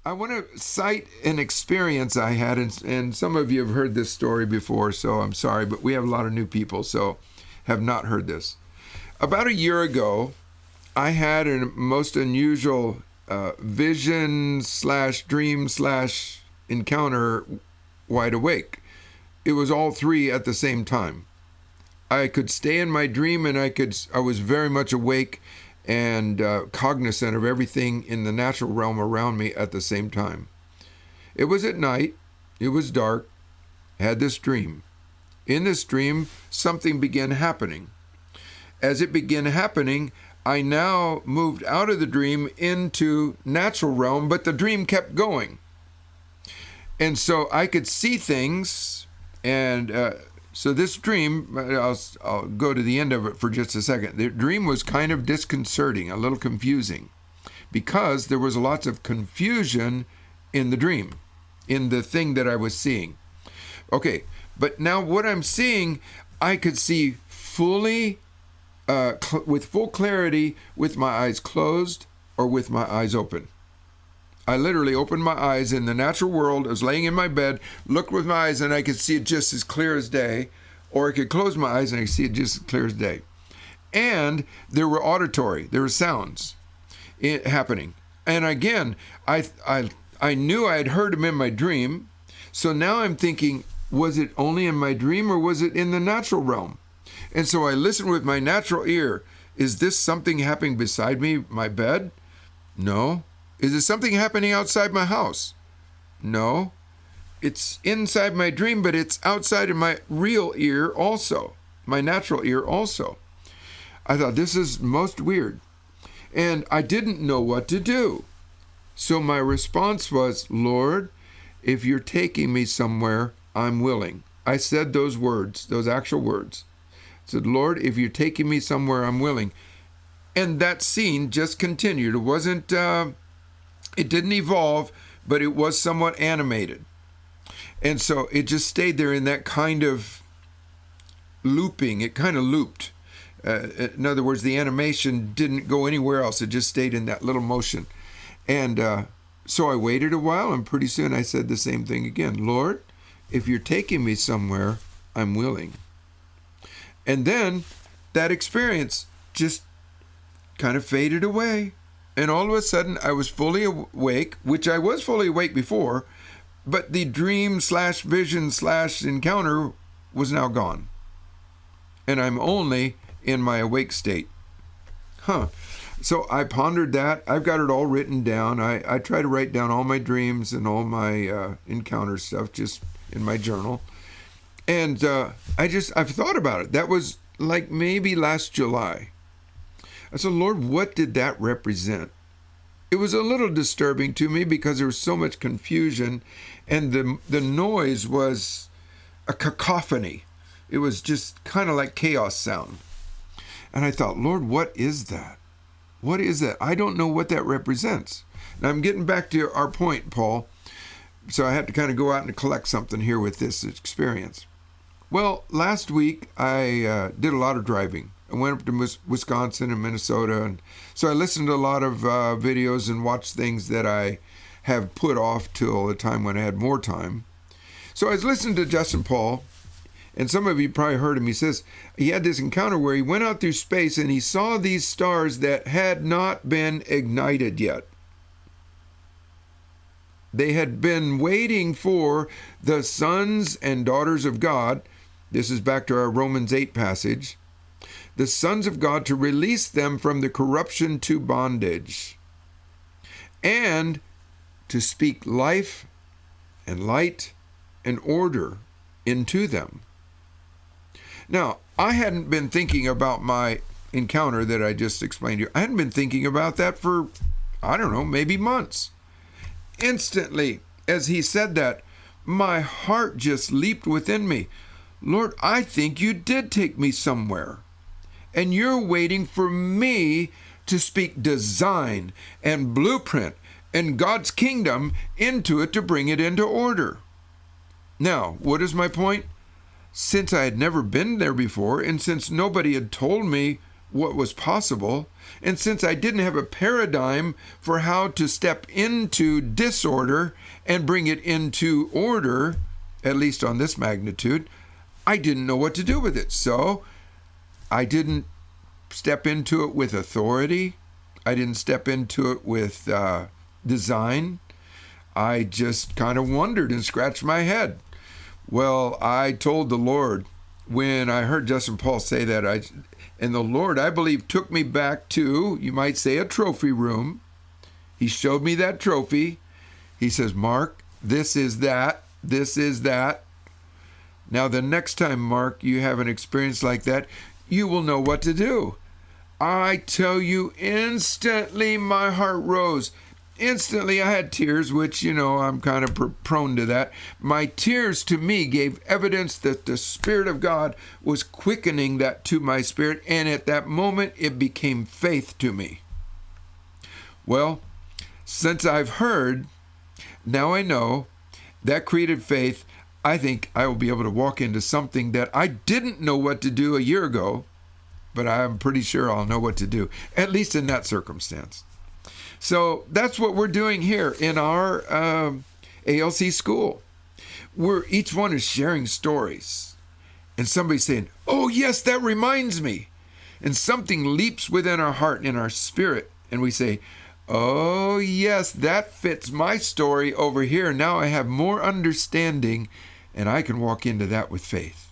I want to cite an experience I had, and some of you have heard this story before, so I'm sorry, but we have a lot of new people, so have not heard this. About a year ago, I had a most unusual vision / dream / encounter wide awake. It was all three at the same time. I could stay in my dream, and I was very much awake and cognizant of everything in the natural realm around me at the same time. It was at night. It was dark. I had this dream. In this dream, something began happening. As it began happening, I now moved out of the dream into natural realm, but the dream kept going. And so I could see things, and so this dream, I'll go to the end of it for just a second. The dream was kind of disconcerting, a little confusing, because there was lots of confusion in the dream, in the thing that I was seeing. Okay, but now what I'm seeing, I could see fully, with full clarity, with my eyes closed or with my eyes open. I literally opened my eyes in the natural world. I was laying in my bed, looked with my eyes, and I could see it just as clear as day. Or I could close my eyes and I could see it just as clear as day. And there were auditory, there were sounds happening. And again, I knew I had heard them in my dream. So now I'm thinking, was it only in my dream or was it in the natural realm? And so I listened with my natural ear. Is this something happening beside me, my bed? No. Is it something happening outside my house? No. It's inside my dream, but it's outside of my real ear also, my natural ear also. I thought, this is most weird. And I didn't know what to do. So my response was, Lord, if you're taking me somewhere, I'm willing. I said those words, those actual words. I said, Lord, if you're taking me somewhere, I'm willing. And that scene just continued. It wasn't... It didn't evolve, but it was somewhat animated. And so it just stayed there in that kind of looping. It kind of looped. In other words, the animation didn't go anywhere else. It just stayed in that little motion. And so I waited a while, and pretty soon I said the same thing again. Lord, if you're taking me somewhere, I'm willing. And then that experience just kind of faded away. And all of a sudden, I was fully awake, which I was fully awake before, but the dream / vision / encounter was now gone. And I'm only in my awake state. So I pondered that. I've got it all written down. I try to write down all my dreams and all my encounter stuff just in my journal. And I've thought about it. That was like maybe last July. I said, Lord, what did that represent? It was a little disturbing to me because there was so much confusion, and the noise was a cacophony. It was just kind of like chaos sound. And I thought, Lord, what is that? What is that? I don't know what that represents. Now I'm getting back to our point, Paul. So I had to kind of go out and collect something here with this experience. Well, last week I did a lot of driving. I went up to Wisconsin and Minnesota, and so I listened to a lot of videos and watched things that I have put off till the time when I had more time. So I was listening to Justin Paul, and some of you probably heard him. He says he had this encounter where he went out through space and he saw these stars that had not been ignited yet. They had been waiting for the sons and daughters of God. This is back to our Romans 8 passage. The sons of God to release them from the corruption to bondage and to speak life and light and order into them. Now, I hadn't been thinking about my encounter that I just explained to you. I hadn't been thinking about that for, I don't know, maybe months. Instantly, as he said that, my heart just leaped within me. Lord, I think you did take me somewhere. And you're waiting for me to speak design and blueprint and God's kingdom into it to bring it into order. Now, what is my point? Since I had never been there before, and since nobody had told me what was possible. And since I didn't have a paradigm for how to step into disorder and bring it into order, at least on this magnitude, I didn't know what to do with it. So I didn't step into it with authority. I didn't step into it with design. I just kind of wondered and scratched my head. Well, I told the Lord when I heard Justin Paul say that, and the Lord, I believe, took me back to, you might say, a trophy room. He showed me that trophy. He says, Mark, this is that. This is that. Now, the next time, Mark, you have an experience like that, you will know what to do. I tell you, instantly my heart rose. Instantly I had tears, which, I'm kind of prone to that. My tears to me gave evidence that the Spirit of God was quickening that to my spirit, and at that moment it became faith to me. Well, since I've heard, now I know, that created faith. I think I will be able to walk into something that I didn't know what to do a year ago, but I'm pretty sure I'll know what to do, at least in that circumstance. So that's what we're doing here in our ALC school. Each one is sharing stories. And somebody's saying, oh, yes, that reminds me. And something leaps within our heart and in our spirit. And we say, oh, yes, that fits my story over here. Now I have more understanding, and I can walk into that with faith.